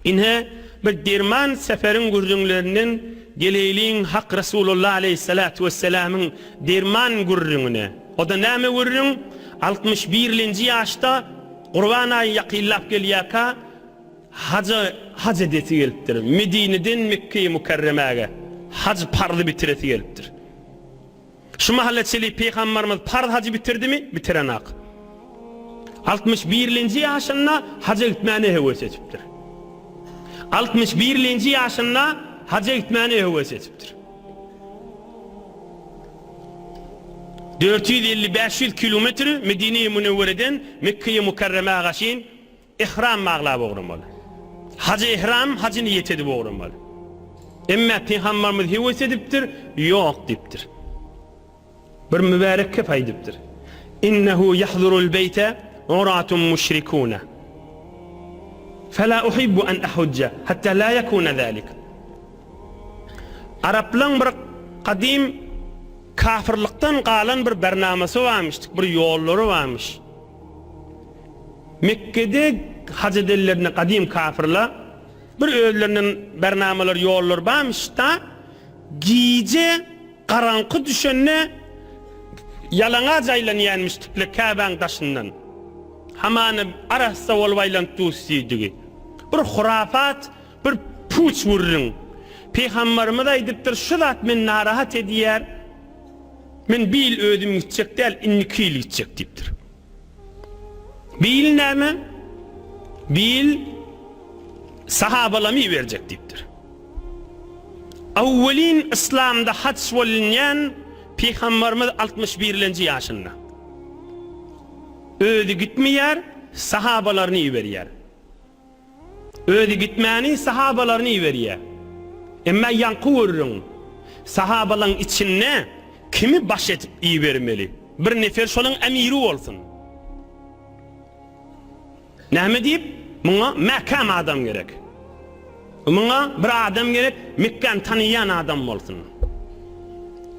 İnhe bir derman seferin gurrunlarının geleyliğin hak Resulullah aleyhissalatu vesselam'ın derman gurrununa. O da näme gurrun? 61. yaşta Kurban ayı yakillap geliyaka hac edeti geliptir. Medine'den Mekke'ye Mukarreme'ye hac pardı bitireti geliptir. Şu mahalletçiliği Peygamberimiz pardı hacı bitirdi mi? Bitiren ak. 61. yaşında hacı gitmeni heves etiptir. 61. yaşında hacı gitmeni heves etiptir. 450-500 kilometre Medine-i Münevvere'den Mekke-i Mukarreme'ye gaşin ihram mağla boğurmalı. Hacı ihram, hacı niyet edip boğurmalı. Emme Peygamberimiz heves ediptir, yok diptir. Bir mübarek kefay diptir. İnnehu yahdurul beyte uratun müşrikûne. Fela uhibbu en ahujja hatta la yakuna zalik. Araplan bir kadim kafirlikten kalan bir bernamesi varmıştık, bir yolları varmış. Mekke'de hac edenlerine kadim kafirler bir özlerinin bernamaları yolları varmış da gece karanlık düşene yalana caylanyanmıştıkla Kabe'nin taşından. Hamanı arasa olvaylan tuğsiydi. Bir hurafat, bir puç vurrun. Peygamberimiz aydıptır, şu zat men narahat ediyer. Men bil ödüm gidecek değil, 2 yıl gidecek deyiptir. Bil ne mi? Bil sahabalami verecek deyiptir. Evvelin İslam'da hac olunyan Peygamberimiz 61. yaşında. Ödü gitmeyer, sahabalarını veriyer. Ödü gitmeni sahabalarını veriyer. Ama yankı vururun. Sahabaların içine kimi baş edip iyi vermeli? Bir nefer şolun emiri olsun. Näme deyip? Buna mekam adam gerek. Buna bir adam gerek, Mekke'ni tanıyan adam olsun.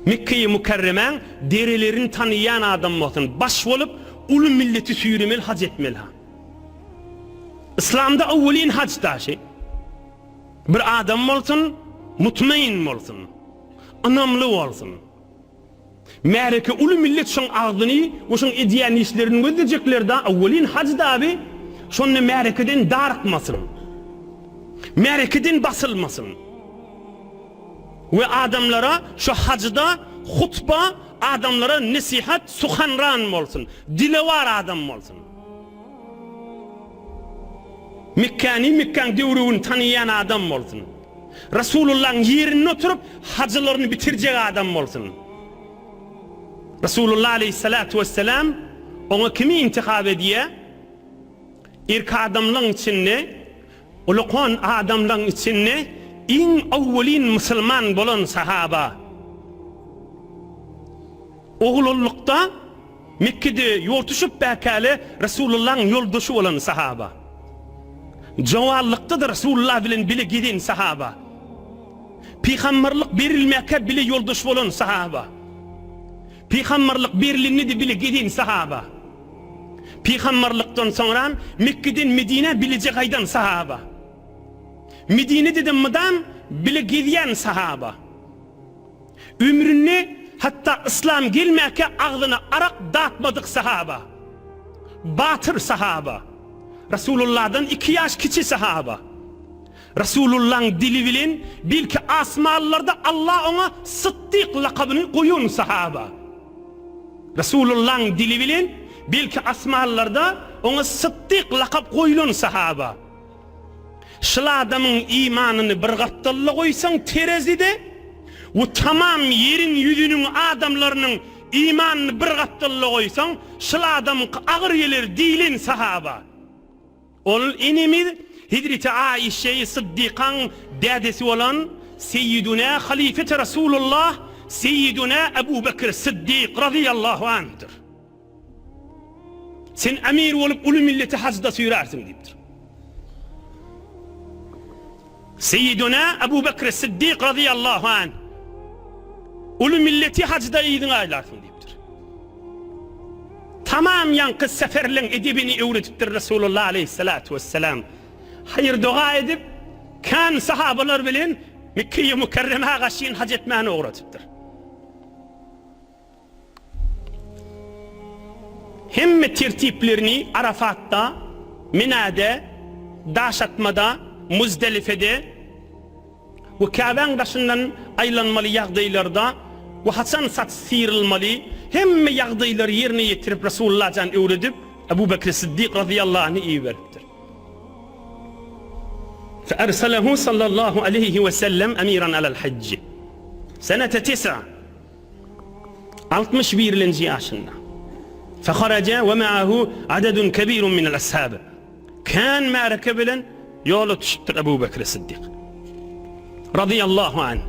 Mekke-i Mukarremen derilerini tanıyan adam olsun. Baş olup ulu milleti sürümeli, hac etmeli. İslam'da evvelin hac taşı. Bir adam olsun, mutmain olsun. Anamlı olsun. Mereke ulu millet şun ağzını, o şun ediyen işlerini gözdecekler da evvelin hac da abi, şunu merekeden darıtmasın. Merekeden basılmasın. Ve adamlara şu hacda hutba, adamlara nasihat, suhanran olsun. Dili var adam olsun. Mekkan devruni tanıyan adam olsun. Resulullah'ın yerine oturup hacılarını bitirecek adam olsun. Resulullah aleyhissalatu vesselam ona kimi intikab ediyor? İlk adamların içinde, ulukan adamların içinde en evvelin Müslüman olan sahaba. Oğullukta Mekke'de yol düşüp bekale Resulullah'ın yoldaşı olan sahaba. Cavallıkta da Resulullah bilen bile gidin sahaba. Peygamberlik verilmeke bile yoldaş olan sahaba. Peygamberlik verilini de bile gidin sahaba. Peygamberlikten sonra Mekke'den Medine bilecek aydan sahaba. Medine dedimden bile gidiyen sahaba. Ömrünü hatta İslam gelmeke ağzına arak dağıtmadık sahaba. Batır sahaba. Resulullah'dan 2 yaş kiçi sahaba. Resulullah'ın dili bilin, bil ki asmalılarda Allah ona Sıddık lakabını koyun sahaba. Resulullah'ın dili bilin, bil ki asmalılarda ona Sıddık lakab koyulun sahaba. Şıl adamın imanını bir kaptalla koysan terezide, o tamam yerin yüzünün adamlarının imanını bir kaptalla koysan, şıl adamın ağır gelir dilin sahaba. Onun enemi Hidreti Aişe'yi Sıddık'ın dedesi olan Seyyiduna Halifeti Resulullah Seyyiduna Ebu Bekir Sıddık radıyallahu anh'tır. Sen emir olup ulu milleti hacda sürersin deyiptir. Seyyiduna Ebu Bekir Sıddık radıyallahu anh ulu milleti hacda iyidin aylarsın deyiptir. Tamam yankı seferlen edibini öğretiptir Resulullah aleyhissalatu vesselam. Hayır dua edip kan sahabalar bilen Mekke-i Mükerreme'ye gaşin hac etmeni uğratıptır. Hem tertiplerini Arafat'ta, Mina'da, daş atmada, Muzdelife'de ve Kabe'nin başından aylanmalı yağdaylarda ve Hasan sat sıyrılmalı hem yağdayları yerine getirip Resulullah'dan öğretip Ebu Bekir Sıddık radıyallahu anh'ı iyi veriptir. فأرسله صلى الله عليه وسلم أميرا على الحج سنة 9 61 yaşında. فخرج ومعه عدد كبير من الأصحاب كان مع ركبلا يولو تشتر أبو بكر الصديق رضي الله عنه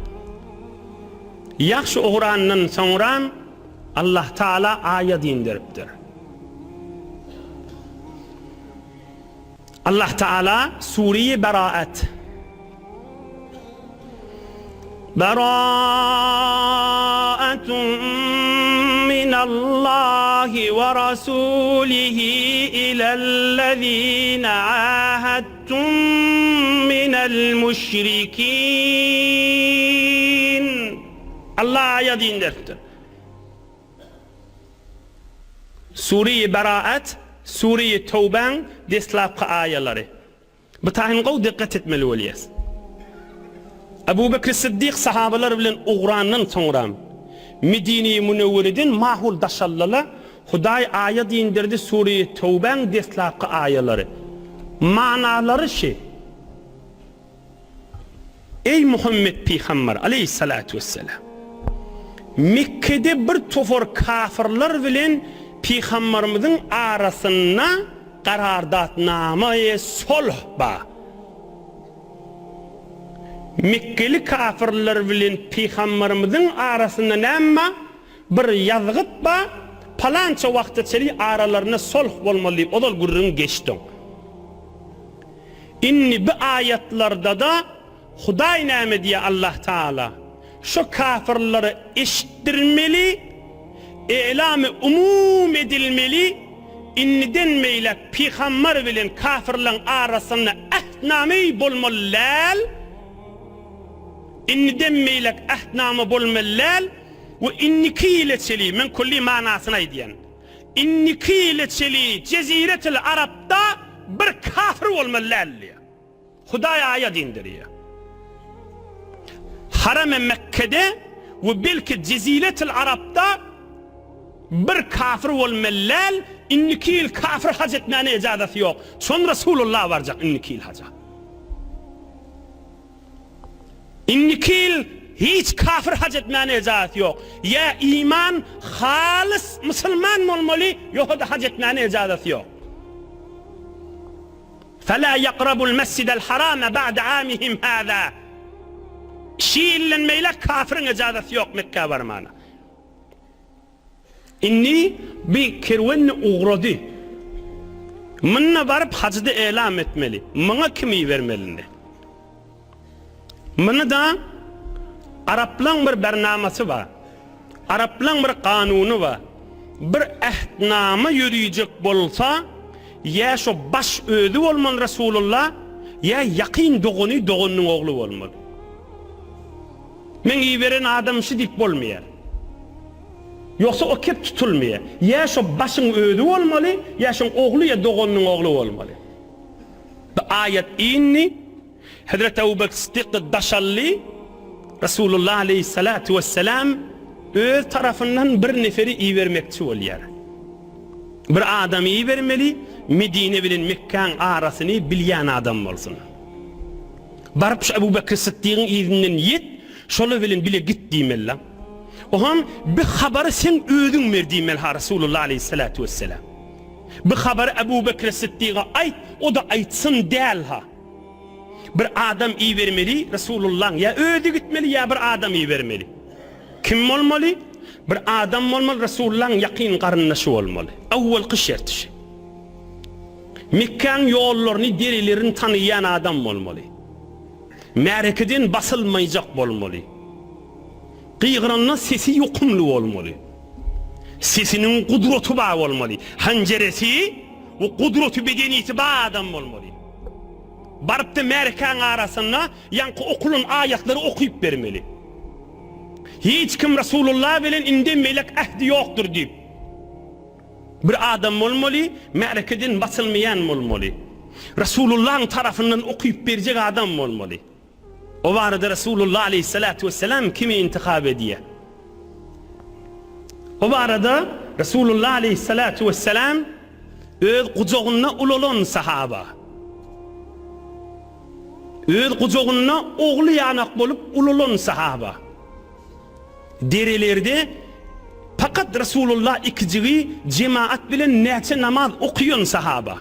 يخشى أغرانن سوران الله تعالى آية indiriptir. Allah Teala Sure-i Beraat Beraatun minallahi ve rasulihi ilellezine ahadtum minel müşrikin. Allah ayet indirdi. Sure-i Beraat, Sure-i Tevbe'nin deslapkı ayetleri. Bu tahin qav dikkat etmeli oliyaz. Ebu Bekir Sıddık sahabeler bilen uğranın sonra Medine-i Münevvere'den mahul daşallala Huday ayet indirdi Sure-i Tevbe'nin deslapkı ayetleri. Manaları şey. Ey Muhammed Peygamber aleyhissalatu vesselam. Mekke'de bir tofor kafirler bilen Peygamberimizin arasına karardatname sulh ba. Mekkeli kafirler bilen Peygamberimizin arasında näme bir yazgıt ba, palança vaqtçeli aralarına sulh bolmaly, odal gurrun geçdi. İnni bu ayetlerde da Huday näme diye Allah Teala şu kafirleri eşittirmeli, İlam-ı umum edilmeli, inni denmeyle Peygamber bilen kafirlerin arasında ahdname bolmalılar, inni denmeyle ahdname bolmalılar ve inni kileçeli, men kulli manasına ediyen, inni kileçeli Ceziretil Arap'ta bir kafir olmalılar. Huday ayet indiriyor. Haram-ı Mekke'de ve belki Ceziretil Arap'ta bir kafir olmalılar, inniki kafir hac etmene icazeti yok. Son Resulullah varacak inniki haca. İnniki hiç kafir hac etmene icazeti yok. Ya iman halis Müslüman olmalı, yok da hac etmene icazeti yok. فَلَا يَقْرَبُ الْمَسْجِدَ الْحَرَامَ بَعْدَ عَامِهِمْ هَذَا şiirlenmeyle kafirin icazeti yok Mekke varmana. İnni bir kervanı uğradı. Mınna varıp hacda elam etmeli. Mına kimi vermelinde? Mına da Arapların bir bernamesi var. Arapların bir kanunu var. Bir ahdname yürüyecek bolsa ya şu baş ödü olmalı Resulullah ya yakin doğunun oğlu olmalı. Men iyi veren adam şidik bolmayar. Yoksa o kep tutulmuyor. Ya şu başın ödü olmalı, ya şu oğlu ya doğunun oğlu olmalı. Bu ayet inni Hazreti Ebu Bekir Sıddık daşalli Resulullah aleyhissalatu vesselam öz tarafından bir neferi iyi vermekçi oluyor. Bir adam iyi vermeli, Medine bilen Mekke'nin arasını bilyen adam olsun. Barıp şu Ebu Bekir Sıddık'ın izinden yet, şolu bilen bile git diyemeli. Ohan bir haberi sen ödün verdiyemel ha Resulullah aleyhissalatu vesselam. Bir haberi Ebu Bekir Sıddık'a ait, o da aitsın değil ha. Bir adam iyi vermeli Resulullah, ya ödü gitmeli ya bir adam iyi vermeli. Kim olmalı? Bir adam olmalı, Resulullah'ın yakin karınnaşı olmalı. Evvel kışert işi. Mekke'nin yollarını, derilerini tanıyan adam olmalı. Merekeden basılmayacak olmalı. Kıyıgranın sesi yokumlu olmalı. Sesinin kudreti bağ olmalı. Hanceresi ve kudreti bedeniyeti bağ adam olmalı. barıp da Amerikan arasında yankı okulun ayetleri okuyup vermeli. Hiç kim Resulullah bilen indemeylek ahdi yoktur deyip. Bir adam olmalı, Amerika'dan basılmayan olmalı. Resulullah'ın tarafından okuyup verecek adam olmalı. O vardı Resulullah aleyhissalatu vesselam kimi intikab ediyor? O arada Resulullah aleyhissalatu vesselam öz kucağına ulolan sahaba. Öz kucağına oğlu yanak bolup ulolan sahaba. Derelerde fakat Resulullah ikiciği cemaat bilen neçe namaz okuyon sahaba.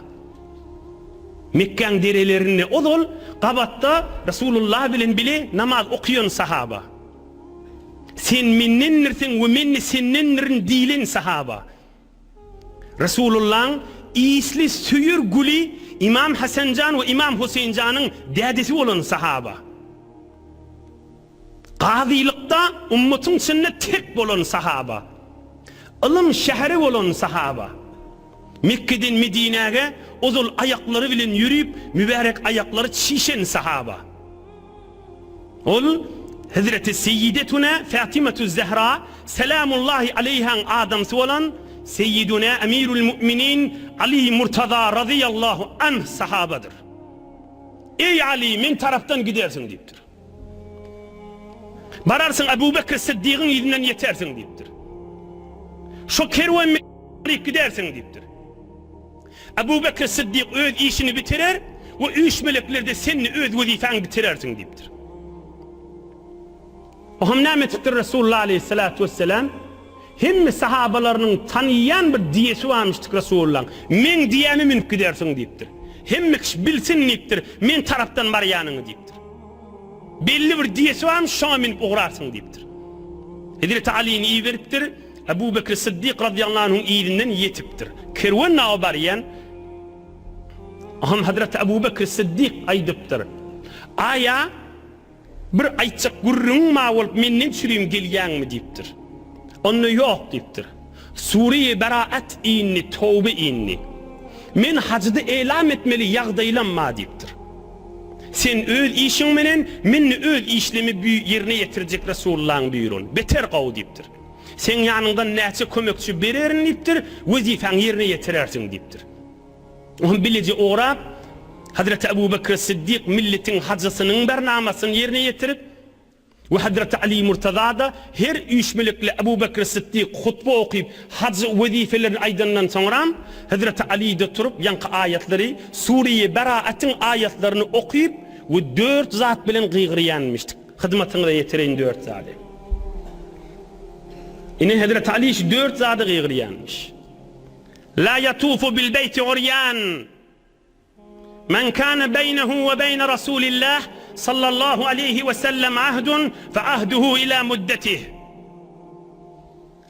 Mekke'nin derelerinde olol qabatta Resulullah bilen bile namaz okuyon sahaba. Sen minnenirsin ve minni sennennirin dilin sahaba. Resulullah'ın isli süyür guli İmam Hasancan ve İmam Hüseyincan'ın dedesi olan sahaba. Qadilikta ummetin içinde tek olan sahaba. Ilım şehri olan sahaba. Mekke'den Medine'ye ozul ayakları bilen yürüyüp mübarek ayakları çişen sahaba. Ol Hazreti Seyyidetuna Fatimetü Zehra selamullahi aleyhan adamsı olan Seyyiduna Emirül Müminin Ali Murtaza radıyallahu anh sahabadır. Ey Ali min taraftan gidersin deyiptir. Bararsın Ebu Bekir Sıddık'ın izinden yetersin deyiptir. Şu kervan gidersin deyiptir. Ebu Bekir Sıddık öz işini bitirer ve üç melekler de senin öz vazifen bitirersin deyiptir. O hem namettir Resulullah aleyhissalatu vesselam hem sahabalarının tanıyan bir diyesi varmıştık Resulullah. Men diyemi münk gidersin deyiptir. Hem bilsin deyiptir. Men taraftan var yanını deyiptir. Belli bir diyesi varmış şuna minip uğrarsın deyiptir. Hazreti Ali'nin iyi veriptir. Ebu Bekir Sıddık radıyallahu anh'ın iyilinden yetiptir. Kervanna o bariyen aham Hazreti Ebu Bekir Sıddık aydıptır. Aya bir ayçak gurrun ma olup menden sürüyüm gelgen mi deyiptir. Onu yok deyiptir. Suriye beraat inni, tövbe inni. Men hacıda elam etmeli yağdaylanma deyiptir. Sen öl işin menen, menni öl işlemi yerine getirecek Resulullah'ın buyurun. Beter qav deyiptir. Sen yanından neçe kömekçi bererin deyiptir, vazifen yerine getirersin deyiptir. Onun bilece uğrap, Hazreti Ebu Bekir Sıddık milletin hacısının bernamasını yerine getirip ve Hazreti Ali Murtaza da her üç melekle Ebu Bekir Sıddık hutba okuyup hacı vazifelerin aydınından sonra Hazreti Ali de turup yankı ayetleri Suriye beraatın ayetlerini okuyup ve 4 zat bilen gıygıriyanmıştık. Hizmetini de getirin 4 zatı. Yine Hazreti Ali 4 zatı gıygıriyanmış. La yatufu bil beyti uryan men kana beynehu ve beyne Resulillah sallallahu aleyhi ve sellem ahdun fe ahduhu ila muddetih.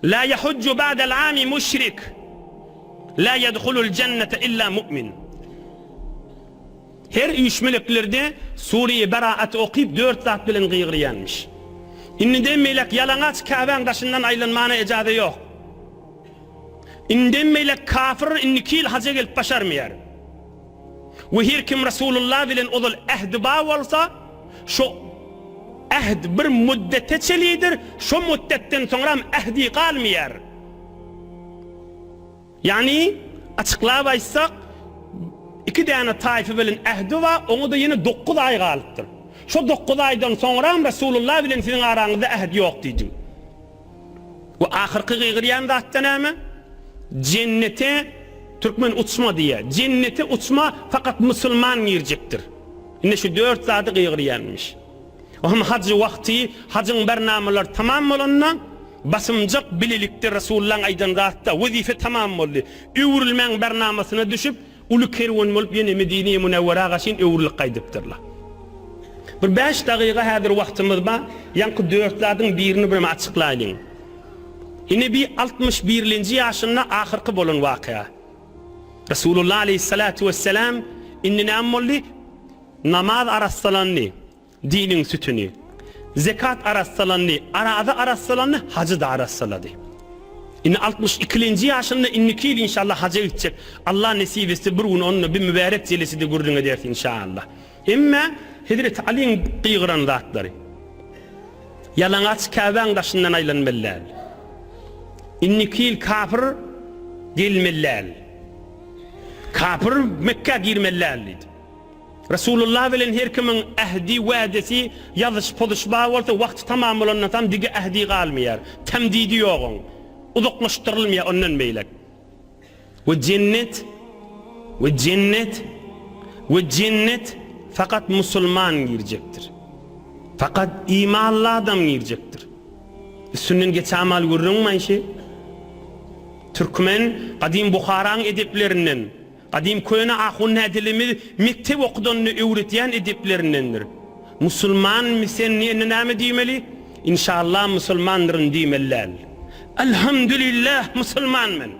La yahudcu ba'del ami müşrik. La yedhulul cennete illa mu'min. Her üç meleklerde Suriye beraat okuyup 4 zat bilen gıygıriyanmış. İnden melek yalanaç Kabe'nin taşından ayrılmana icazı yok. İnden melek kafir innikil hacca gelip başarmıyor. Ve her kim Resulullah bilen odul ehd bağ olsa şu ehd bir müddete çelidir, şu müddetten sonra ehdi kalmıyor. Yani açıklayaysak 2 tane taife bilen ehdi var, onu da yine 9 ay kalıptır. Şu 9 aydan sonra Resulullah bilen sizin aranızda ehd yok diyeceğim. Ve ahirki gıygıriyan da attanama cennete Türkmen uçma diye. Cennete uçma fakat Müslüman girecektir. Yine şu 4 zatı gıygıriyanmış. O hem hacı vakti, hacın bernamalar tamam olanla basımcık bililiktir Resulullah'ın aydan rahatta vazife tamam oldu. Öğürülmen bernamasına düşüp ulu kervan olup yine Medine-i Münevvera gaşin öğürlük kaydıptırlar. Bir 5 dakika hadir vaktimiz var. Yankı 4 zatın birini bir açıklayın. Yine bir 61. yaşında ahirki bolun vakıya. Resulullah aleyhissalatu vesselam inni namolli namaz arassalanni dinin sütünü, zekat arassalanni, arada arassalanni, hacı da arassaladı. İnne 62. yaşında innikil inşallah hacı gidecek. Allah nasip etse bir gün onunla bir mübarek celesi de gördüğünü dersin inşallah. Emme Hazreti Ali'nin kıygıran zatları. Yalanaç Kâbe'nin daşından aylanmalılar. İnnikil kafir gelmeliler. Kafir Mekke girmeliler. Resulullah bilen her kimin ahdi vadesi yazış poduşba olsa vaqti tamam olandan tam dige ahdi qalmayar. Temdidi yoğun. Uzaklaştırılmaya ondan meylek. Ve cennet fakat Müslüman girecektir. Fakat imanlı adam girecektir. Sünnin geçamal görürün mü işi? Türkmen kadim Bukharan edeplerinden, kadim köyüne ahun edilimi mektep okuduğunu öğretiyen edeplerindendir. Müslüman mı sen ne mi diyemeli? İnşallah Müslümandırın diyemeliler. Elhamdülillah Müslüman men.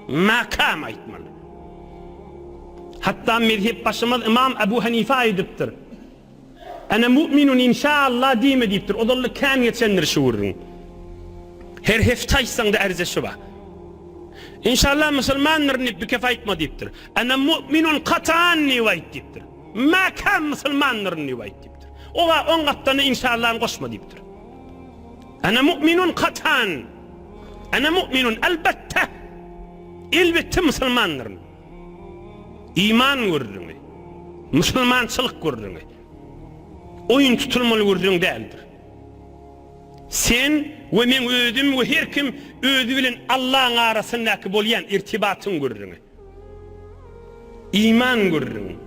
Makam aytmalı. Hatta mezhep başımız İmam Ebu Hanife ediptir. Ana müminun inşallah diyeme deyiptir. O da kan geçenler şuurun. Her heftaysan da erzeşi var. İnşallah Müslümanların bir kefayetma deyiptir. Ana müminun katan nivayet deyiptir. Makam Müslümanların nivayet deyiptir. Ola on kaptanı inşallah'ın koşma deyiptir. Ana müminun katan. Ana müminun elbette Müslümanların. İman görürün. Müslümançılık görürün. Oyun tutulmalı görürün değildir. Sen ve men özüm ve her kim özü bilen Allah'ın arasındaki bolayan irtibatın görürün. İman görürün.